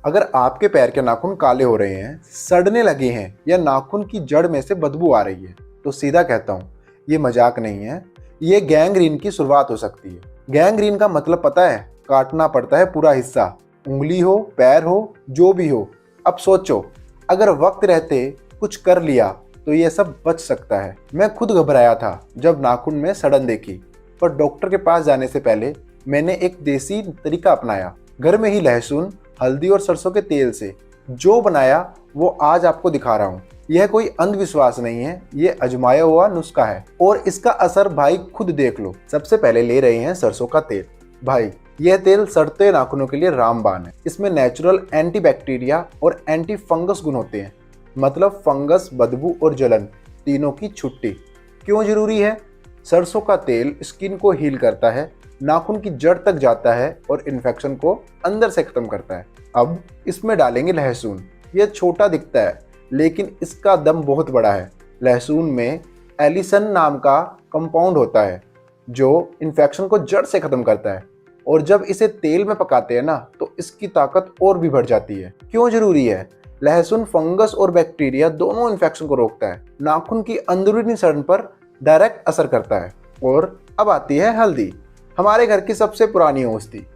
अगर आपके पैर के नाखून काले हो रहे हैं, सड़ने लगे हैं या नाखून की जड़ में से बदबू आ रही है, तो सीधा कहता हूँ ये मजाक नहीं है, ये गैंग्रीन की शुरुआत हो सकती है। गैंग्रीन का मतलब पता है? काटना पड़ता है पूरा हिस्सा, उंगली हो, पैर हो, जो भी हो। अब सोचो, अगर वक्त रहते कुछ कर लिया तो ये सब बच सकता है। मैं खुद घबराया था जब नाखून में सड़न देखी, पर डॉक्टर के पास जाने से पहले मैंने एक देसी तरीका अपनाया। घर में ही लहसुन, हल्दी और सरसों के तेल से जो बनाया वो आज आपको दिखा रहा हूँ। यह कोई अंधविश्वास नहीं है, ये आजमाया हुआ नुस्खा है और इसका असर भाई खुद देख लो। सबसे पहले ले रहे हैं सरसों का तेल। भाई यह तेल सड़ते नाखूनों के लिए रामबाण है। इसमें नेचुरल एंटीबैक्टीरिया और एंटी फंगस गुण होते हैं, मतलब फंगस, बदबू और जलन तीनों की छुट्टी। क्यों जरूरी है? सरसों का तेल स्किन को हील करता है, नाखून की जड़ तक जाता है और इन्फेक्शन को अंदर से खत्म करता है। अब इसमें डालेंगे लहसुन। यह छोटा दिखता है लेकिन इसका दम बहुत बड़ा है। लहसुन में एलिसन नाम का कंपाउंड होता है जो इन्फेक्शन को जड़ से खत्म करता है, और जब इसे तेल में पकाते हैं ना तो इसकी ताकत और भी बढ़ जाती है। क्यों जरूरी है? लहसुन फंगस और बैक्टीरिया दोनों इन्फेक्शन को रोकता है, नाखून की अंदरूनी सड़न पर डायरेक्ट असर करता है। और अब आती है हल्दी, हमारे घर की सबसे पुरानी औषधि।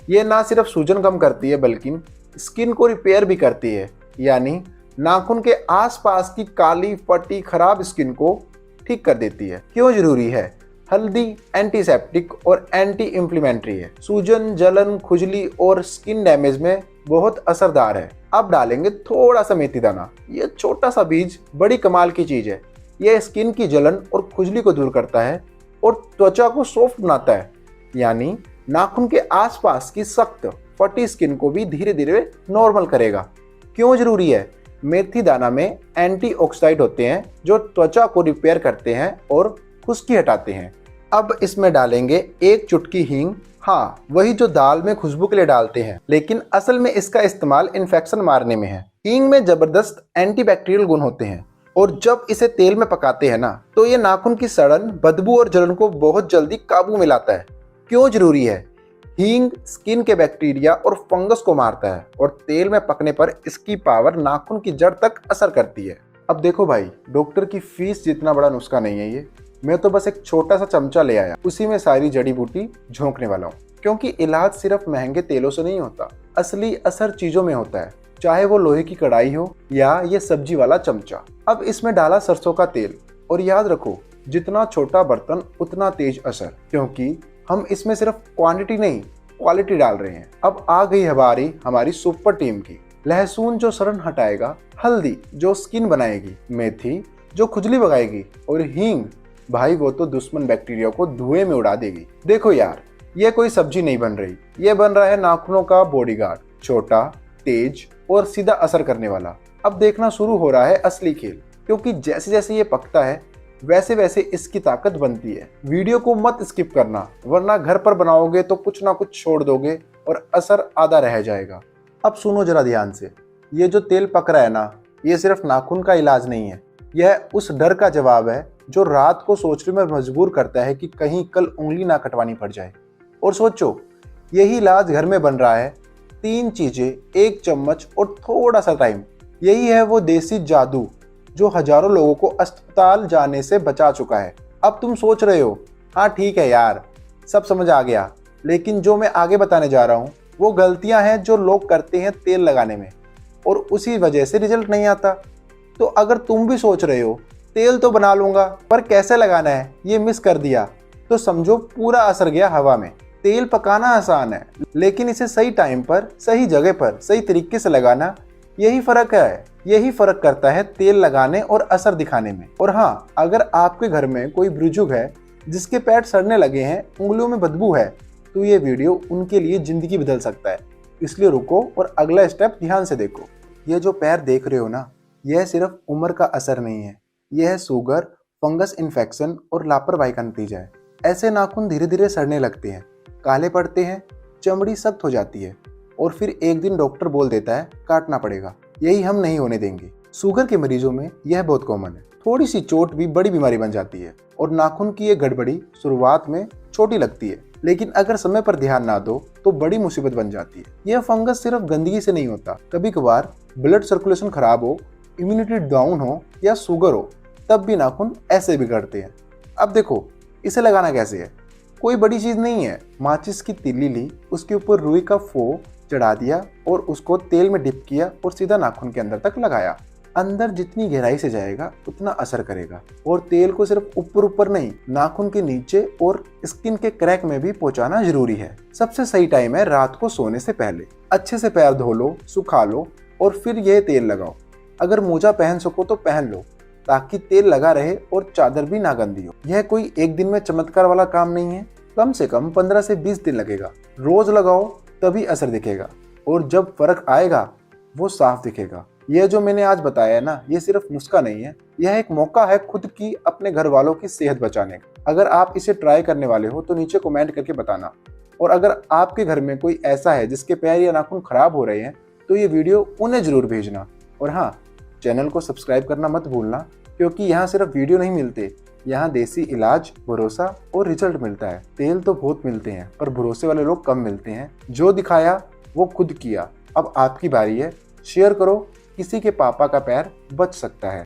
ये ना सिर्फ सूजन कम करती है बल्कि स्किन को रिपेयर भी करती है, यानी नाखून के आसपास की काली फटी खराब स्किन को ठीक कर देती है। क्यों जरूरी है? हल्दी एंटीसेप्टिक और एंटी इंफ्लेमेटरी है, सूजन, जलन, खुजली और स्किन डैमेज में बहुत असरदार है। अब डालेंगे थोड़ा सा मेथी दाना। ये छोटा सा बीज बड़ी कमाल की चीज है। यह स्किन की जलन और खुजली को दूर करता है और त्वचा को सॉफ्ट बनाता है, यानी नाखून के आसपास की सख्त फटी स्किन को भी धीरे धीरे नॉर्मल करेगा। क्यों जरूरी है? मेथी दाना में एंटीऑक्सीडेंट होते हैं जो त्वचा को रिपेयर करते हैं और खुश्की हटाते हैं। अब इसमें डालेंगे एक चुटकी हींग। हाँ, वही जो दाल में खुशबू के लिए डालते हैं, लेकिन असल में इसका इस्तेमाल इन्फेक्शन मारने में है। हींग में जबरदस्त एंटीबैक्टीरियल गुण होते हैं और जब इसे तेल में पकाते हैं ना तो ये नाखून की सड़न, बदबू और जलन को बहुत जल्दी काबू में लाता है। क्यों जरूरी है? हींग स्किन के बैक्टीरिया और फंगस को मारता है और तेल में पकने पर इसकी पावर नाखून की जड़ तक असर करती है। अब देखो भाई, डॉक्टर की फीस जितना बड़ा नुस्खा नहीं है ये। मैं तो बस एक छोटा सा चमचा ले आया, उसी में सारी जड़ी बूटी झोंकने वाला हूँ। क्योंकि इलाज सिर्फ महंगे तेलों से नहीं होता, असली असर चीजों में होता है, चाहे वो लोहे की कढ़ाई हो या ये सब्जी वाला चमचा। अब इसमें डाला सरसों का तेल, और याद रखो जितना छोटा बर्तन उतना तेज असर, क्योंकि हम इसमें सिर्फ क्वांटिटी नहीं क्वालिटी डाल रहे हैं। अब आ गई हमारी सुपर टीम की। लहसुन जो सड़न हटाएगा, हल्दी जो स्किन बनाएगी, मेथी जो खुजली भगाएगी, और हींग भाई वो तो दुश्मन बैक्टीरिया को धुएं में उड़ा देगी। देखो यार, ये कोई सब्जी नहीं बन रही, ये बन रहा है नाखूनों का बॉडीगार्ड, छोटा, तेज और सीधा असर करने वाला। अब देखना शुरू हो रहा है असली खेल, क्योंकि जैसे जैसे ये पकता है वैसे वैसे इसकी ताकत बनती है। वीडियो को मत स्किप करना, वरना घर पर बनाओगे तो कुछ ना कुछ छोड़ दोगे और असर आधा रह जाएगा। अब सुनो जरा ध्यान से, ये जो तेल पक रहा है ना, ये सिर्फ नाखून का इलाज नहीं है, यह उस डर का जवाब है जो रात को सोचने में मजबूर करता है कि कहीं कल उंगली ना कटवानी पड़ जाए। और सोचो, यही इलाज घर में बन रहा है। 3 चीजें, 1 चम्मच और थोड़ा सा टाइम। यही है वो देसी जादू जो हजारों लोगों को अस्पताल जाने से बचा चुका है। अब तुम सोच रहे हो, हाँ ठीक है यार, सब समझ आ गया, लेकिन जो मैं आगे बताने जा रहा हूँ वो गलतियां हैं जो लोग करते हैं तेल लगाने में, और उसी वजह से रिजल्ट नहीं आता। तो अगर तुम भी सोच रहे हो तेल तो बना लूंगा पर कैसे लगाना है ये मिस कर दिया, तो समझो पूरा असर गया हवा में। तेल पकाना आसान है, लेकिन इसे सही टाइम पर, सही जगह पर, सही तरीके से लगाना, यही फर्क है। यही फर्क करता है तेल लगाने और असर दिखाने में। और हाँ, अगर आपके घर में कोई बुजुर्ग है जिसके पैर सड़ने लगे हैं, उंगलियों में बदबू है, तो ये वीडियो उनके लिए जिंदगी बदल सकता है। इसलिए रुको और अगला स्टेप ध्यान से देखो। ये जो पैर देख रहे हो ना, यह सिर्फ उम्र का असर नहीं है, यह है शुगर, फंगस इन्फेक्शन और लापरवाही का नतीजा है। ऐसे नाखून धीरे धीरे सड़ने लगते हैं, काले पड़ते हैं, चमड़ी सख्त हो जाती है और फिर एक दिन डॉक्टर बोल देता है काटना पड़ेगा। यही हम नहीं होने देंगे। शुगर के मरीजों में यह बहुत कॉमन है। थोड़ी सी चोट भी बड़ी बीमारी बन जाती है और नाखून की ये गड़बड़ी शुरुआत में छोटी लगती है, लेकिन अगर समय पर ध्यान ना दो तो बड़ी मुसीबत बन जाती है। यह फंगस सिर्फ गंदगी से नहीं होता, कभी कभार ब्लड सर्कुलेशन खराब हो, इम्यूनिटी डाउन हो या शुगर हो, तब भी नाखून ऐसे बिगड़ते हैं। अब देखो इसे लगाना कैसे है। कोई बड़ी चीज नहीं है, माचिस की तीली ली, उसके ऊपर रुई का फो चढ़ा दिया और उसको तेल में डिप किया और सीधा नाखून के अंदर तक लगाया। अंदर जितनी गहराई से जाएगा उतना असर करेगा। और तेल को सिर्फ ऊपर ऊपर नहीं, नाखून के नीचे और स्किन के क्रैक में भी पहुंचाना जरूरी है। सबसे सही टाइम है रात को सोने से पहले। अच्छे से पैर धो लो, सुखा लो और फिर यह तेल लगाओ। अगर मोजा पहन सको तो पहन लो ताकि तेल लगा रहे और चादर भी ना गंदी हो। यह कोई एक दिन में चमत्कार वाला काम नहीं है, कम से कम 15 से 20 दिन लगेगा। रोज लगाओ तभी असर दिखेगा और जब फर्क आएगा वो साफ दिखेगा। यह जो मैंने आज बताया है ना, ये सिर्फ नुस्खा नहीं है, यह एक मौका है खुद की, अपने घर वालों की सेहत बचाने का। अगर आप इसे ट्राई करने वाले हो तो नीचे कमेंट करके बताना। और अगर आपके घर में कोई ऐसा है जिसके पैर या नाखून खराब हो रहे हैं तो ये वीडियो उन्हें जरूर भेजना। और हाँ, चैनल को सब्सक्राइब करना मत भूलना, क्योंकि यहाँ सिर्फ वीडियो नहीं मिलते, यहाँ देसी इलाज, भरोसा और रिजल्ट मिलता है। तेल तो बहुत मिलते हैं पर भरोसे वाले लोग कम मिलते हैं। जो दिखाया वो खुद किया। अब आपकी बारी है, शेयर करो, किसी के पापा का पैर बच सकता है।